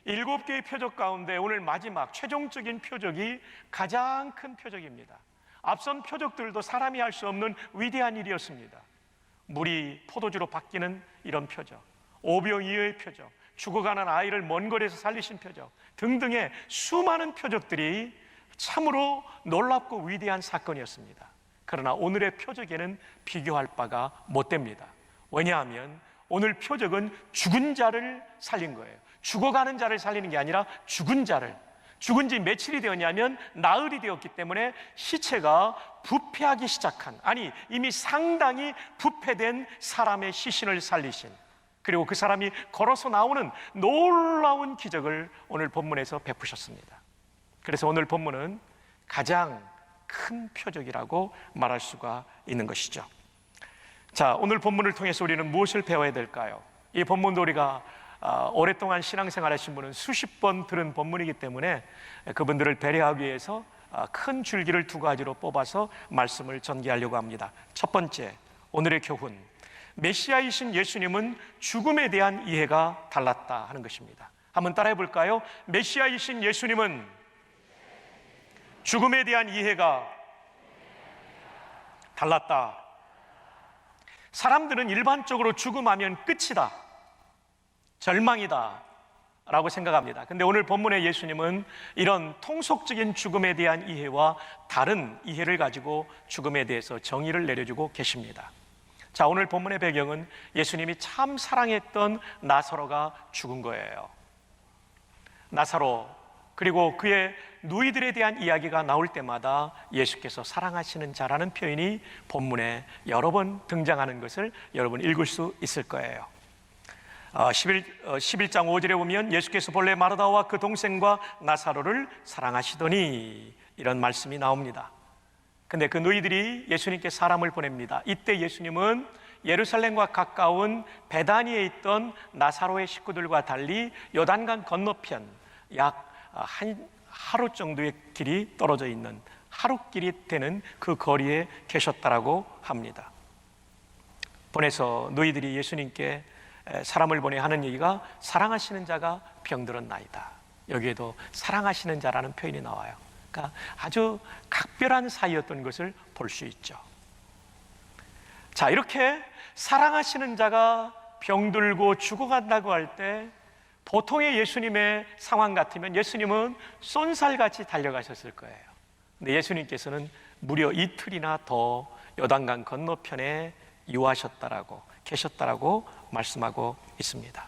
7개의 표적 가운데 오늘 마지막 최종적인 표적이 가장 큰 표적입니다. 앞선 표적들도 사람이 할 수 없는 위대한 일이었습니다. 물이 포도주로 바뀌는 이런 표적, 오병이어의 표적, 죽어가는 아이를 먼 거리에서 살리신 표적 등등의 수많은 표적들이 참으로 놀랍고 위대한 사건이었습니다. 그러나 오늘의 표적에는 비교할 바가 못됩니다. 왜냐하면 오늘 표적은 죽은 자를 살린 거예요. 죽어가는 자를 살리는 게 아니라 죽은 자를, 죽은 지 며칠이 되었냐면 나흘이 되었기 때문에 시체가 부패하기 시작한, 아니 이미 상당히 부패된 사람의 시신을 살리신, 그리고 그 사람이 걸어서 나오는 놀라운 기적을 오늘 본문에서 베푸셨습니다. 그래서 오늘 본문은 가장 큰 표적이라고 말할 수가 있는 것이죠. 자, 오늘 본문을 통해서 우리는 무엇을 배워야 될까요? 이 본문도 우리가 오랫동안 신앙생활 하신 분은 수십 번 들은 본문이기 때문에 그분들을 배려하기 위해서 큰 줄기를 두 가지로 뽑아서 말씀을 전개하려고 합니다. 첫 번째, 오늘의 교훈, 메시아이신 예수님은 죽음에 대한 이해가 달랐다 하는 것입니다. 한번 따라해 볼까요? 메시아이신 예수님은 죽음에 대한 이해가 달랐다. 사람들은 일반적으로 죽음하면 끝이다, 절망이다 라고 생각합니다. 근데 오늘 본문의 예수님은 이런 통속적인 죽음에 대한 이해와 다른 이해를 가지고 죽음에 대해서 정의를 내려주고 계십니다. 자, 오늘 본문의 배경은 예수님이 참 사랑했던 나사로가 죽은 거예요. 나사로, 그리고 그의 누이들에 대한 이야기가 나올 때마다 예수께서 사랑하시는 자라는 표현이 본문에 여러 번 등장하는 것을 여러분 읽을 수 있을 거예요. 11장 5절에 보면 예수께서 본래 마르다와 그 동생과 나사로를 사랑하시더니 이런 말씀이 나옵니다. 근데 그 너희들이 예수님께 사람을 보냅니다. 이때 예수님은 예루살렘과 가까운 베다니에 있던 나사로의 식구들과 달리 요단강 건너편 약 하루 정도의 길이 떨어져 있는, 하루길이 되는 그 거리에 계셨다라고 합니다. 보내서 너희들이 예수님께 사람을 보내 하는 얘기가 사랑하시는 자가 병들었나이다. 여기에도 사랑하시는 자라는 표현이 나와요. 그러니까 아주 각별한 사이였던 것을 볼 수 있죠. 자, 이렇게 사랑하시는 자가 병들고 죽어간다고 할 때 보통의 예수님의 상황 같으면 예수님은 쏜살같이 달려가셨을 거예요. 근데 예수님께서는 무려 이틀이나 더 요단강 건너편에 유하셨다라고, 계셨다라고 말씀하고 있습니다.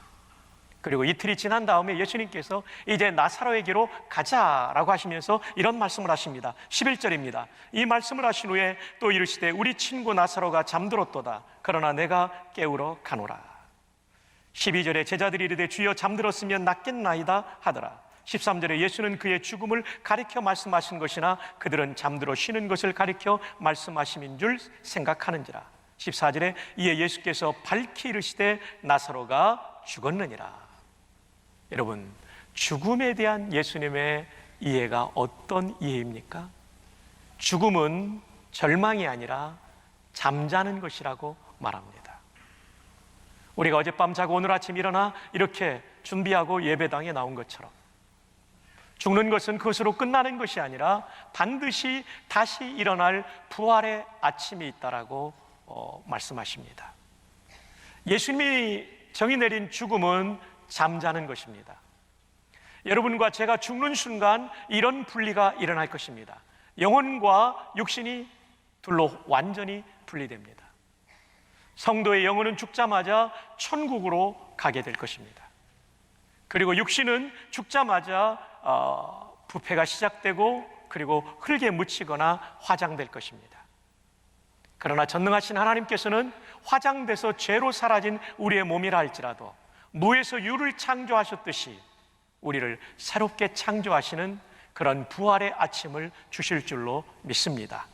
그리고 이틀이 지난 다음에 예수님께서 이제 나사로에게로 가자라고 하시면서 이런 말씀을 하십니다. 11절입니다. 이 말씀을 하신 후에 또 이르시되 우리 친구 나사로가 잠들었도다. 그러나 내가 깨우러 가노라. 12절에 제자들이 이르되 주여 잠들었으면 낫겠나이다 하더라. 13절에 예수는 그의 죽음을 가리켜 말씀하신 것이나 그들은 잠들어 쉬는 것을 가리켜 말씀하심인 줄 생각하는지라. 14절에 이에 예수께서 밝히 이르시되 나사로가 죽었느니라. 여러분, 죽음에 대한 예수님의 이해가 어떤 이해입니까? 죽음은 절망이 아니라 잠자는 것이라고 말합니다. 우리가 어젯밤 자고 오늘 아침 일어나 이렇게 준비하고 예배당에 나온 것처럼 죽는 것은 그것으로 끝나는 것이 아니라 반드시 다시 일어날 부활의 아침이 있다라고 말씀하십니다. 예수님이 정의 내린 죽음은 잠자는 것입니다. 여러분과 제가 죽는 순간 이런 분리가 일어날 것입니다. 영혼과 육신이 둘로 완전히 분리됩니다. 성도의 영혼은 죽자마자 천국으로 가게 될 것입니다. 그리고 육신은 죽자마자 부패가 시작되고 그리고 흙에 묻히거나 화장될 것입니다. 그러나 전능하신 하나님께서는 화장돼서 죄로 사라진 우리의 몸이라 할지라도 무에서 유를 창조하셨듯이 우리를 새롭게 창조하시는 그런 부활의 아침을 주실 줄로 믿습니다.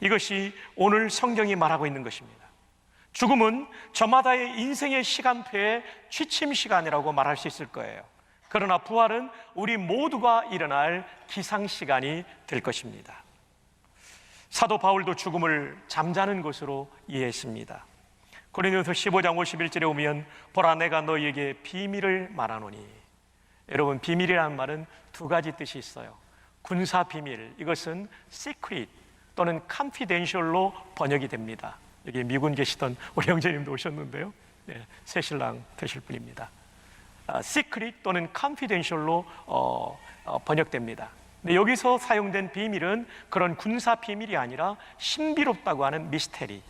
이것이 오늘 성경이 말하고 있는 것입니다. 죽음은 저마다의 인생의 시간표의 취침 시간이라고 말할 수 있을 거예요. 그러나 부활은 우리 모두가 일어날 기상시간이 될 것입니다. 사도 바울도 죽음을 잠자는 것으로 이해했습니다. 고린도서 15장 51절에 오면 보라 내가 너희에게 비밀을 말하노니 여러분, 비밀이라는 말은 두 가지 뜻이 있어요. 군사 비밀, 이것은 secret 또는 confidential로 번역이 됩니다. 여기 미군 계시던 우리 형제님도 오셨는데요. 네, 새신랑 되실 분입니다. secret 또는 confidential로 번역됩니다. 근데 여기서 사용된 비밀은 그런 군사 비밀이 아니라 신비롭다고 하는 미스테리,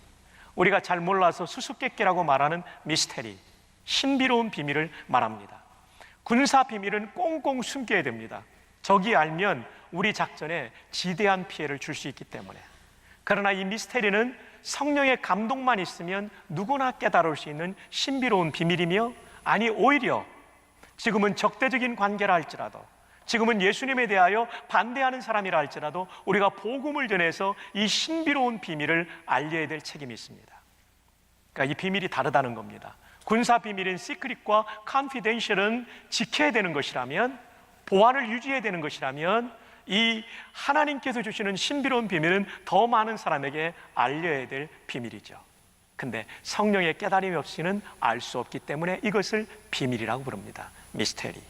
우리가 잘 몰라서 수수께끼라고 말하는 미스테리, 신비로운 비밀을 말합니다. 군사 비밀은 꽁꽁 숨겨야 됩니다. 적이 알면 우리 작전에 지대한 피해를 줄 수 있기 때문에. 그러나 이 미스테리는 성령의 감동만 있으면 누구나 깨달을 수 있는 신비로운 비밀이며, 아니 오히려 지금은 적대적인 관계라 할지라도, 지금은 예수님에 대하여 반대하는 사람이라 할지라도 우리가 복음을 전해서 이 신비로운 비밀을 알려야 될 책임이 있습니다. 그러니까 이 비밀이 다르다는 겁니다. 군사 비밀인 시크릿과 컨피덴셜은 지켜야 되는 것이라면, 보안을 유지해야 되는 것이라면, 이 하나님께서 주시는 신비로운 비밀은 더 많은 사람에게 알려야 될 비밀이죠. 근데 성령의 깨달음이 없이는 알 수 없기 때문에 이것을 비밀이라고 부릅니다. 미스테리.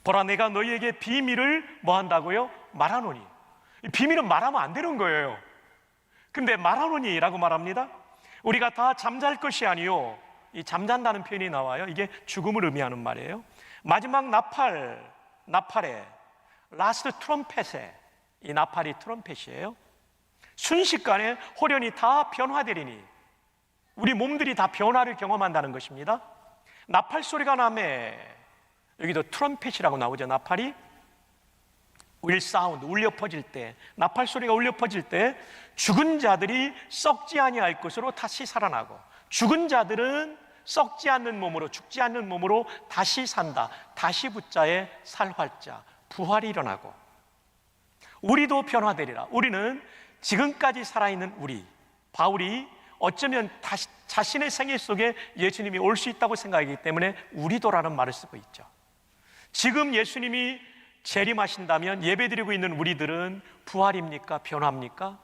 보라, 내가 너희에게 비밀을 뭐 한다고요? 말하노니. 비밀은 말하면 안 되는 거예요. 근데 말하노니 라고 말합니다. 우리가 다 잠잘 것이 아니요, 이 잠잔다는 표현이 나와요. 이게 죽음을 의미하는 말이에요. 마지막 나팔에 라스트 트럼펫에, 이 나팔이 트럼펫이에요. 순식간에 호련히 다 변화되리니, 우리 몸들이 다 변화를 경험한다는 것입니다. 나팔 소리가 나매, 여기도 트럼펫이라고 나오죠. 나팔이 will sound, 울려 퍼질 때, 나팔 소리가 울려 퍼질 때 죽은 자들이 썩지 아니할 것으로 다시 살아나고, 죽은 자들은 썩지 않는 몸으로, 죽지 않는 몸으로 다시 산다. 다시 붙자에 살활자, 부활이 일어나고, 우리도 변화되리라. 우리는 지금까지 살아있는 우리, 바울이 어쩌면 다시 자신의 생애 속에 예수님이 올 수 있다고 생각하기 때문에 우리도라는 말을 쓰고 있죠. 지금 예수님이 재림하신다면 예배드리고 있는 우리들은 부활입니까? 변화입니까?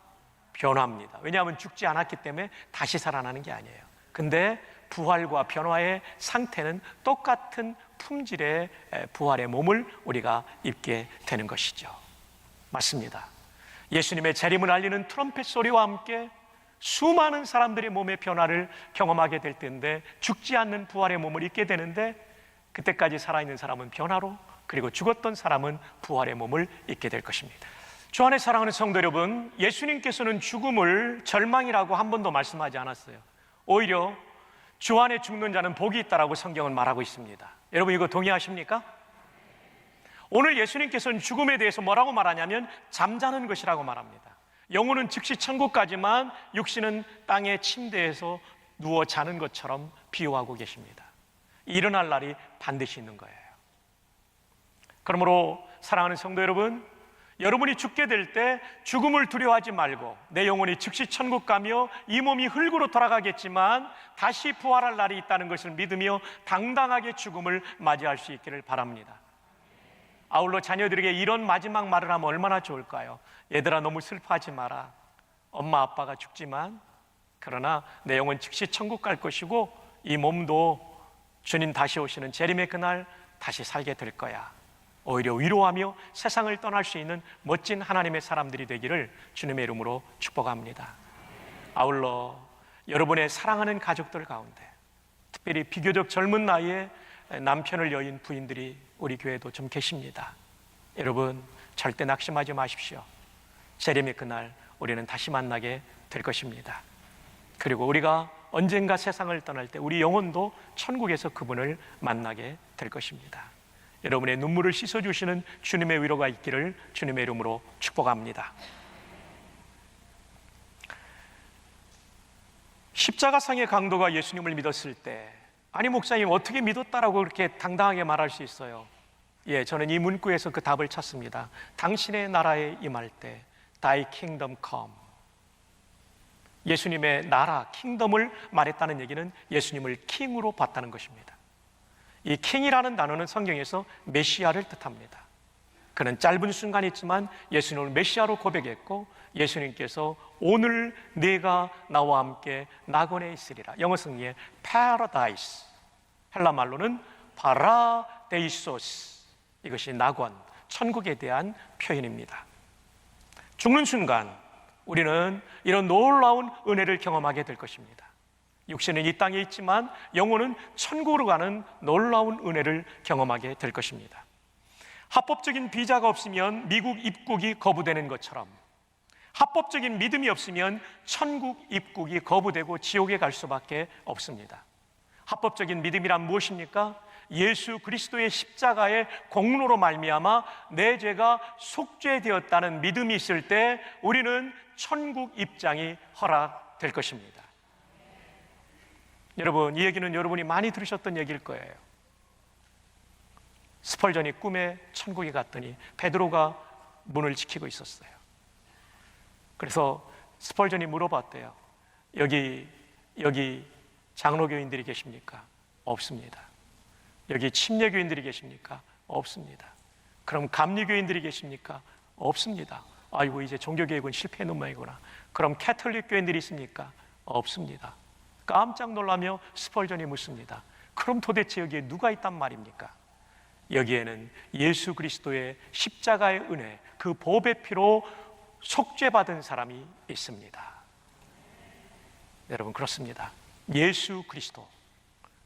변화입니다. 왜냐하면 죽지 않았기 때문에 다시 살아나는 게 아니에요. 근데 부활과 변화의 상태는 똑같은 품질의 부활의 몸을 우리가 입게 되는 것이죠. 맞습니다. 예수님의 재림을 알리는 트럼펫 소리와 함께 수많은 사람들의 몸의 변화를 경험하게 될 텐데, 죽지 않는 부활의 몸을 입게 되는데, 그때까지 살아있는 사람은 변화로, 그리고 죽었던 사람은 부활의 몸을 입게 될 것입니다. 주 안에 사랑하는 성도 여러분, 예수님께서는 죽음을 절망이라고 한 번도 말씀하지 않았어요. 오히려 주 안에 죽는 자는 복이 있다라고 성경은 말하고 있습니다. 여러분, 이거 동의하십니까? 오늘 예수님께서는 죽음에 대해서 뭐라고 말하냐면 잠자는 것이라고 말합니다. 영혼은 즉시 천국 가지만 육신은 땅의 침대에서 누워 자는 것처럼 비유하고 계십니다. 일어날 날이 반드시 있는 거예요. 그러므로 사랑하는 성도 여러분, 여러분이 죽게 될 때 죽음을 두려워하지 말고, 내 영혼이 즉시 천국 가며 이 몸이 흙으로 돌아가겠지만 다시 부활할 날이 있다는 것을 믿으며 당당하게 죽음을 맞이할 수 있기를 바랍니다. 아울러 자녀들에게 이런 마지막 말을 하면 얼마나 좋을까요? 얘들아, 너무 슬퍼하지 마라. 엄마 아빠가 죽지만, 그러나 내 영혼 즉시 천국 갈 것이고 이 몸도 주님 다시 오시는 재림의 그날 다시 살게 될 거야. 오히려 위로하며 세상을 떠날 수 있는 멋진 하나님의 사람들이 되기를 주님의 이름으로 축복합니다. 아울러 여러분의 사랑하는 가족들 가운데, 특별히 비교적 젊은 나이에 남편을 여인 부인들이 우리 교회도 좀 계십니다. 여러분, 절대 낙심하지 마십시오. 재림의 그날 우리는 다시 만나게 될 것입니다. 그리고 우리가 언젠가 세상을 떠날 때 우리 영혼도 천국에서 그분을 만나게 될 것입니다. 여러분의 눈물을 씻어주시는 주님의 위로가 있기를 주님의 이름으로 축복합니다. 십자가상의 강도가 예수님을 믿었을 때, 아니 목사님 어떻게 믿었다라고 그렇게 당당하게 말할 수 있어요? 예, 저는 이 문구에서 그 답을 찾습니다. 당신의 나라에 임할 때 Thy kingdom come. 예수님의 나라, 킹덤을 말했다는 얘기는 예수님을 킹으로 봤다는 것입니다. 이 킹이라는 단어는 성경에서 메시아를 뜻합니다. 그는 짧은 순간이지만 예수님을 메시아로 고백했고, 예수님께서 오늘 네가 나와 함께 낙원에 있으리라. 영어 성경에 paradise, 헬라 말로는 파라데이소스, 이것이 낙원, 천국에 대한 표현입니다. 죽는 순간 우리는 이런 놀라운 은혜를 경험하게 될 것입니다. 육신은 이 땅에 있지만 영혼은 천국으로 가는 놀라운 은혜를 경험하게 될 것입니다. 합법적인 비자가 없으면 미국 입국이 거부되는 것처럼 합법적인 믿음이 없으면 천국 입국이 거부되고 지옥에 갈 수밖에 없습니다. 합법적인 믿음이란 무엇입니까? 예수 그리스도의 십자가의 공로로 말미암아 내 죄가 속죄되었다는 믿음이 있을 때 우리는 천국 입장이 허락될 것입니다. 여러분, 이 얘기는 여러분이 많이 들으셨던 얘기일 거예요. 스펄전이 꿈에 천국에 갔더니 베드로가 문을 지키고 있었어요. 그래서 스펄전이 물어봤대요. 여기 장로교인들이 계십니까? 없습니다. 여기 침례교인들이 계십니까? 없습니다. 그럼 감리교인들이 계십니까? 없습니다. 아이고, 이제 종교개혁은 실패했는 모양이구나. 그럼 캐톨릭 교인들이 있습니까? 없습니다. 깜짝 놀라며 스펄전이 묻습니다. 그럼 도대체 여기에 누가 있단 말입니까? 여기에는 예수 그리스도의 십자가의 은혜, 그 보배 피로 속죄받은 사람이 있습니다. 여러분, 그렇습니다. 예수 그리스도,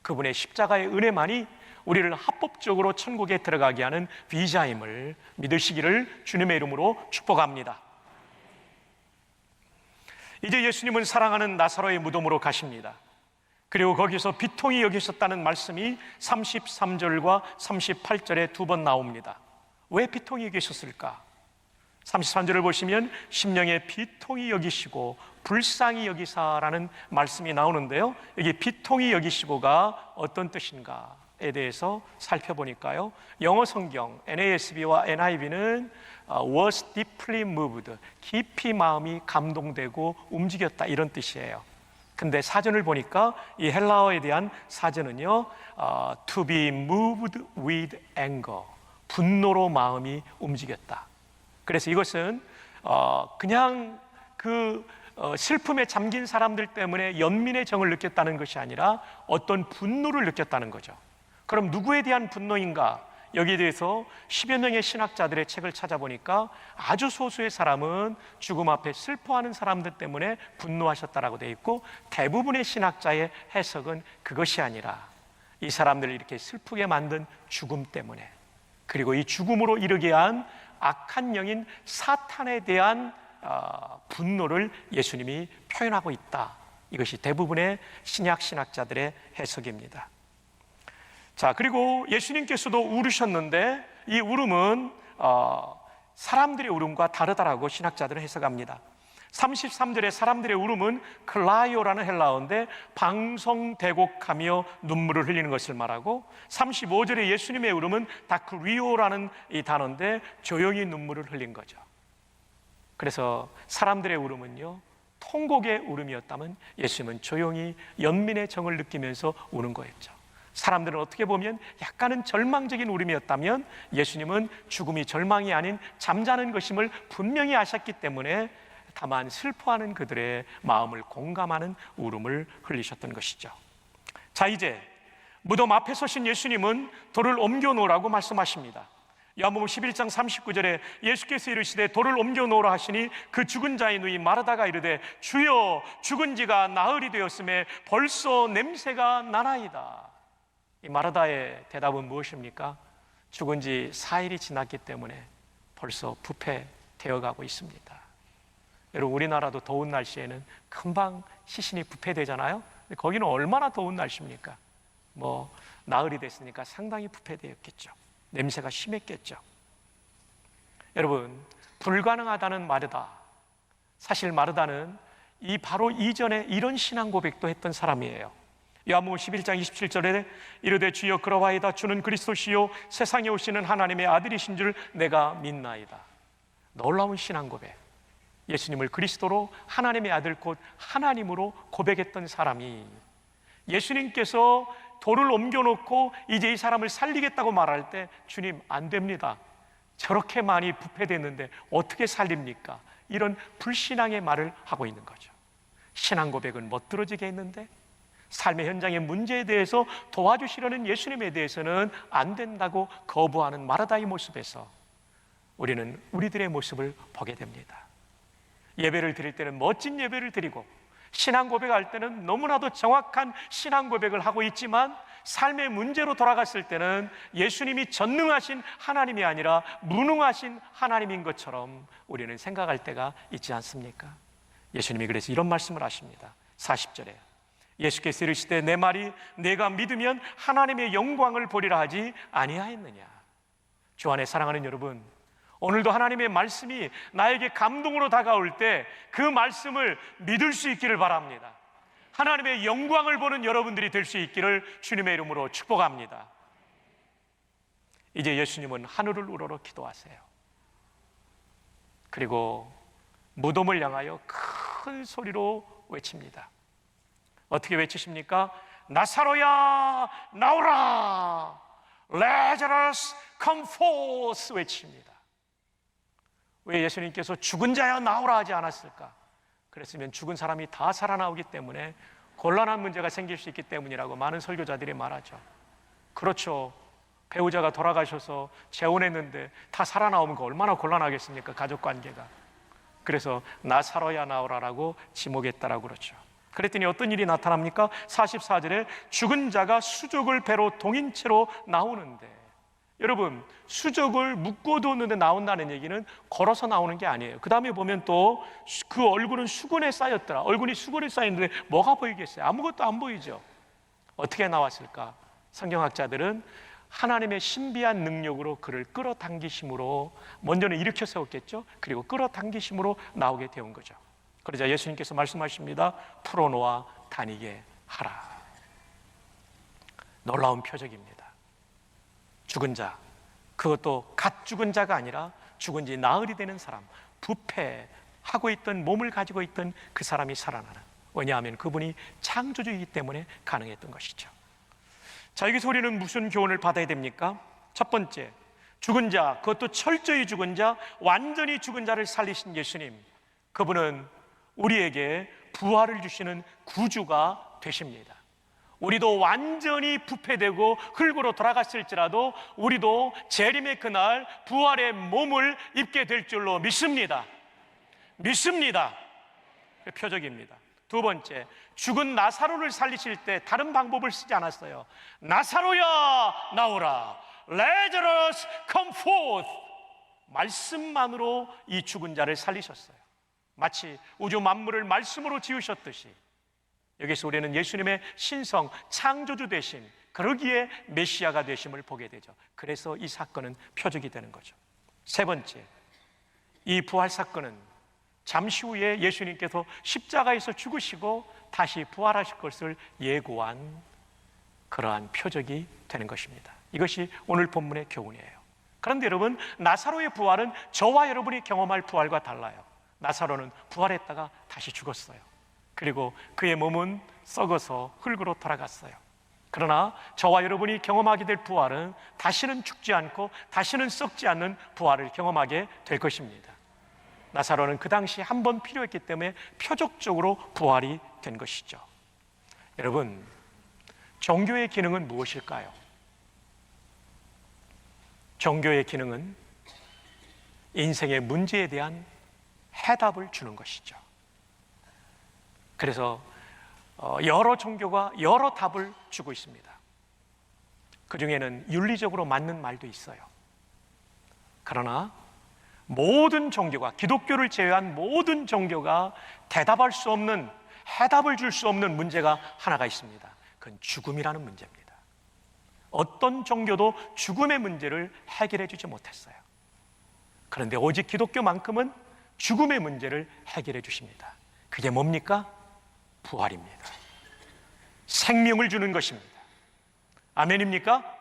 그분의 십자가의 은혜만이 우리를 합법적으로 천국에 들어가게 하는 비자임을 믿으시기를 주님의 이름으로 축복합니다. 이제 예수님은 사랑하는 나사로의 무덤으로 가십니다. 그리고 거기서 비통히 여기셨다는 말씀이 33절과 38절에 두 번 나옵니다. 왜 비통히 여기셨을까? 33절을 보시면 심령에 비통히 여기시고 불쌍히 여기사라는 말씀이 나오는데요, 여기 비통히 여기시고가 어떤 뜻인가에 대해서 살펴보니까요, 영어 성경 NASB와 NIV는 was deeply moved, 깊이 마음이 감동되고 움직였다, 이런 뜻이에요. 근데 사전을 보니까 이 헬라어에 대한 사전은요, to be moved with anger, 분노로 마음이 움직였다. 그래서 이것은 그냥 그 슬픔에 잠긴 사람들 때문에 연민의 정을 느꼈다는 것이 아니라 어떤 분노를 느꼈다는 거죠. 그럼 누구에 대한 분노인가? 여기에 대해서 10여 명의 신학자들의 책을 찾아보니까 아주 소수의 사람은 죽음 앞에 슬퍼하는 사람들 때문에 분노하셨다라고 되어 있고, 대부분의 신학자의 해석은 그것이 아니라 이 사람들을 이렇게 슬프게 만든 죽음 때문에, 그리고 이 죽음으로 이르게 한 악한 영인 사탄에 대한 분노를 예수님이 표현하고 있다. 이것이 대부분의 신약 신학자들의 해석입니다. 자, 그리고 예수님께서도 울으셨는데 이 울음은 사람들의 울음과 다르다라고 신학자들은 해석합니다. 33절의 사람들의 울음은 클라이오라는 헬라어인데 방송대곡하며 눈물을 흘리는 것을 말하고, 35절의 예수님의 울음은 다크리오라는 이 단어인데 조용히 눈물을 흘린 거죠. 그래서 사람들의 울음은요, 통곡의 울음이었다면 예수님은 조용히 연민의 정을 느끼면서 우는 거였죠. 사람들은 어떻게 보면 약간은 절망적인 울음이었다면 예수님은 죽음이 절망이 아닌 잠자는 것임을 분명히 아셨기 때문에 다만 슬퍼하는 그들의 마음을 공감하는 울음을 흘리셨던 것이죠. 자, 이제 무덤 앞에 서신 예수님은 돌을 옮겨 놓으라고 말씀하십니다. 요한복음 11장 39절에 예수께서 이르시되 돌을 옮겨 놓으라 하시니 그 죽은 자의 누이 마르다가 이르되 주여, 죽은 지가 나흘이 되었음에 벌써 냄새가 나나이다. 이 마르다의 대답은 무엇입니까? 죽은 지 4일이 지났기 때문에 벌써 부패되어 가고 있습니다. 여러분, 우리나라도 더운 날씨에는 금방 시신이 부패되잖아요. 근데 거기는 얼마나 더운 날씨입니까? 나흘이 됐으니까 상당히 부패되었겠죠. 냄새가 심했겠죠. 여러분, 불가능하다는 마르다, 사실 마르다는 바로 이전에 이런 신앙 고백도 했던 사람이에요. 요한복음 11장 27절에 이르되 주여 그러하이다, 주는 그리스도시요 세상에 오시는 하나님의 아들이신 줄 내가 믿나이다. 놀라운 신앙 고백, 예수님을 그리스도로 하나님의 아들 곧 하나님으로 고백했던 사람이 예수님께서 돌을 옮겨놓고 이제 이 사람을 살리겠다고 말할 때 주님, 안 됩니다. 저렇게 많이 부패됐는데 어떻게 살립니까? 이런 불신앙의 말을 하고 있는 거죠. 신앙 고백은 멋들어지게 했는데 삶의 현장의 문제에 대해서 도와주시려는 예수님에 대해서는 안 된다고 거부하는 마르다의 모습에서 우리는 우리들의 모습을 보게 됩니다. 예배를 드릴 때는 멋진 예배를 드리고, 신앙 고백할 때는 너무나도 정확한 신앙 고백을 하고 있지만, 삶의 문제로 돌아갔을 때는 예수님이 전능하신 하나님이 아니라 무능하신 하나님인 것처럼 우리는 생각할 때가 있지 않습니까? 예수님이 그래서 이런 말씀을 하십니다. 40절에 예수께서 이르시되 내 말이 내가 믿으면 하나님의 영광을 보리라 하지 아니하였느냐. 주 안에 사랑하는 여러분, 오늘도 하나님의 말씀이 나에게 감동으로 다가올 때 그 말씀을 믿을 수 있기를 바랍니다. 하나님의 영광을 보는 여러분들이 될 수 있기를 주님의 이름으로 축복합니다. 이제 예수님은 하늘을 우러러 기도하세요. 그리고 무덤을 향하여 큰 소리로 외칩니다. 어떻게 외치십니까? 나사로야 나오라, Lazarus come forth 외칩니다. 왜 예수님께서 죽은 자야 나오라 하지 않았을까? 그랬으면 죽은 사람이 다 살아나오기 때문에 곤란한 문제가 생길 수 있기 때문이라고 많은 설교자들이 말하죠. 그렇죠. 배우자가 돌아가셔서 재혼했는데 다 살아나오면 얼마나 곤란하겠습니까? 가족 관계가. 그래서 나사로야 나오라라고 지목했다라고 그렇죠. 그랬더니 어떤 일이 나타납니까? 44절에 죽은 자가 수족을 배로 동인 채로 나오는데, 여러분, 수족을 묶어두었는데 나온다는 얘기는 걸어서 나오는 게 아니에요. 그 다음에 보면 또 그 얼굴은 수건에 쌓였더라. 얼굴이 수건에 쌓였는데 뭐가 보이겠어요? 아무것도 안 보이죠. 어떻게 나왔을까? 성경학자들은 하나님의 신비한 능력으로 그를 끌어당기심으로, 먼저는 일으켜 세웠겠죠. 그리고 끌어당기심으로 나오게 되온 거죠. 그러자 예수님께서 말씀하십니다. 풀어놓아 다니게 하라. 놀라운 표적입니다. 죽은 자, 그것도 갓 죽은 자가 아니라 죽은 지 나흘이 되는 사람, 부패하고 있던 몸을 가지고 있던 그 사람이 살아나는, 왜냐하면 그분이 창조주이기 때문에 가능했던 것이죠. 자, 여기서 우리는 무슨 교훈을 받아야 됩니까? 첫 번째, 죽은 자, 그것도 철저히 죽은 자, 완전히 죽은 자를 살리신 예수님, 그분은 우리에게 부활을 주시는 구주가 되십니다. 우리도 완전히 부패되고 흙으로 돌아갔을지라도 우리도 재림의 그날 부활의 몸을 입게 될 줄로 믿습니다. 믿습니다. 그 표적입니다. 두 번째, 죽은 나사로를 살리실 때 다른 방법을 쓰지 않았어요. 나사로야 나오라, Lazarus come forth. 말씀만으로 이 죽은 자를 살리셨어요. 마치 우주 만물을 말씀으로 지으셨듯이 여기서 우리는 예수님의 신성, 창조주 되신, 그러기에 메시아가 되심을 보게 되죠. 그래서 이 사건은 표적이 되는 거죠. 세 번째, 이 부활 사건은 잠시 후에 예수님께서 십자가에서 죽으시고 다시 부활하실 것을 예고한 그러한 표적이 되는 것입니다. 이것이 오늘 본문의 교훈이에요. 그런데 여러분, 나사로의 부활은 저와 여러분이 경험할 부활과 달라요. 나사로는 부활했다가 다시 죽었어요. 그리고 그의 몸은 썩어서 흙으로 돌아갔어요. 그러나 저와 여러분이 경험하게 될 부활은 다시는 죽지 않고 다시는 썩지 않는 부활을 경험하게 될 것입니다. 나사로는 그 당시 한 번 필요했기 때문에 표적적으로 부활이 된 것이죠. 여러분, 종교의 기능은 무엇일까요? 종교의 기능은 인생의 문제에 대한 해답을 주는 것이죠. 그래서 여러 종교가 여러 답을 주고 있습니다. 그 중에는 윤리적으로 맞는 말도 있어요. 그러나 모든 종교가, 기독교를 제외한 모든 종교가 대답할 수 없는, 해답을 줄 수 없는 문제가 하나가 있습니다. 그건 죽음이라는 문제입니다. 어떤 종교도 죽음의 문제를 해결해 주지 못했어요. 그런데 오직 기독교만큼은 죽음의 문제를 해결해 주십니다. 그게 뭡니까? 부활입니다. 생명을 주는 것입니다. 아멘입니까?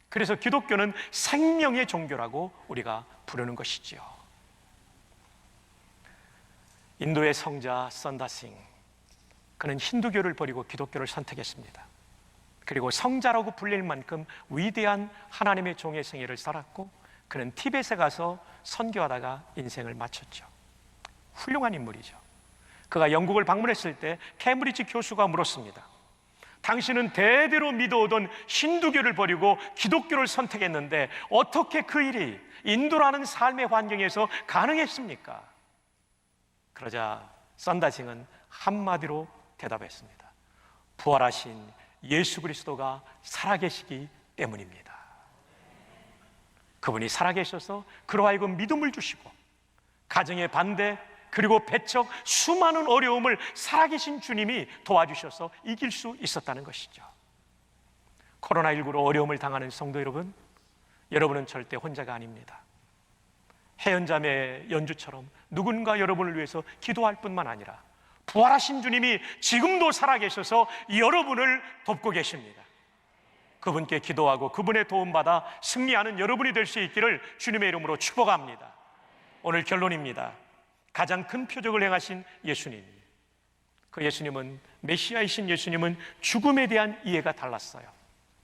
그래서 기독교는 생명의 종교라고 우리가 부르는 것이지요. 인도의 성자 선다싱, 그는 힌두교를 버리고 기독교를 선택했습니다. 그리고 성자라고 불릴 만큼 위대한 하나님의 종의 생애를 살았고, 그는 티벳에 가서 선교하다가 인생을 마쳤죠. 훌륭한 인물이죠. 그가 영국을 방문했을 때 케임브리지 교수가 물었습니다. 당신은 대대로 믿어오던 힌두교를 버리고 기독교를 선택했는데 어떻게 그 일이 인도라는 삶의 환경에서 가능했습니까? 그러자 선다싱은 한마디로 대답했습니다. 부활하신 예수 그리스도가 살아계시기 때문입니다. 그분이 살아계셔서 그로 하여금 믿음을 주시고 가정의 반대 그리고 배척 수많은 어려움을 살아계신 주님이 도와주셔서 이길 수 있었다는 것이죠. 코로나19로 어려움을 당하는 성도 여러분, 여러분은 절대 혼자가 아닙니다. 해연자매 연주처럼 누군가 여러분을 위해서 기도할 뿐만 아니라 부활하신 주님이 지금도 살아계셔서 여러분을 돕고 계십니다. 그분께 기도하고 그분의 도움받아 승리하는 여러분이 될 수 있기를 주님의 이름으로 축복합니다. 오늘 결론입니다. 가장 큰 표적을 행하신 예수님, 그 예수님은, 메시아이신 예수님은 죽음에 대한 이해가 달랐어요.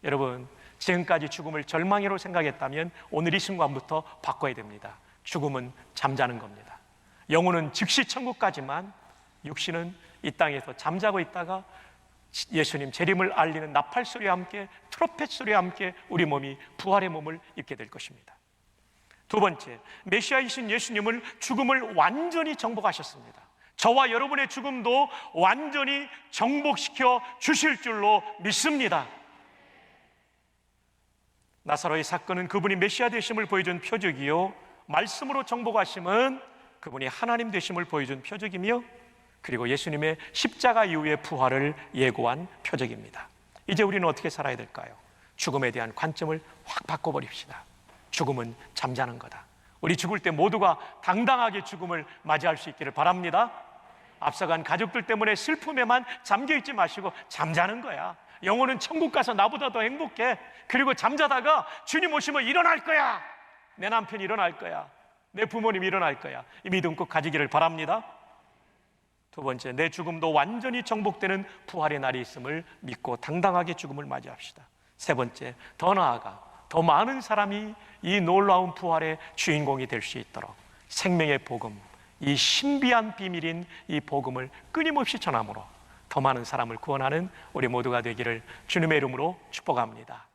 여러분, 지금까지 죽음을 절망으로 생각했다면 오늘 이 순간부터 바꿔야 됩니다. 죽음은 잠자는 겁니다. 영혼은 즉시 천국 가지만 육신은 이 땅에서 잠자고 있다가 예수님 재림을 알리는 나팔 소리와 함께 트럼펫 소리와 함께 우리 몸이 부활의 몸을 입게 될 것입니다. 두 번째, 메시아이신 예수님은 죽음을 완전히 정복하셨습니다. 저와 여러분의 죽음도 완전히 정복시켜 주실 줄로 믿습니다. 나사로의 사건은 그분이 메시아 되심을 보여준 표적이요, 말씀으로 정복하심은 그분이 하나님 되심을 보여준 표적이며, 그리고 예수님의 십자가 이후의 부활을 예고한 표적입니다. 이제 우리는 어떻게 살아야 될까요? 죽음에 대한 관점을 확 바꿔버립시다. 죽음은 잠자는 거다. 우리 죽을 때 모두가 당당하게 죽음을 맞이할 수 있기를 바랍니다. 앞서간 가족들 때문에 슬픔에만 잠겨있지 마시고 잠자는 거야. 영혼은 천국 가서 나보다 더 행복해. 그리고 잠자다가 주님 오시면 일어날 거야. 내 남편이 일어날 거야. 내 부모님이 일어날 거야. 이 믿음 꼭 가지기를 바랍니다. 두 번째, 내 죽음도 완전히 정복되는 부활의 날이 있음을 믿고 당당하게 죽음을 맞이합시다. 세 번째, 더 나아가 더 많은 사람이 이 놀라운 부활의 주인공이 될 수 있도록 생명의 복음, 이 신비한 비밀인 이 복음을 끊임없이 전함으로 더 많은 사람을 구원하는 우리 모두가 되기를 주님의 이름으로 축복합니다.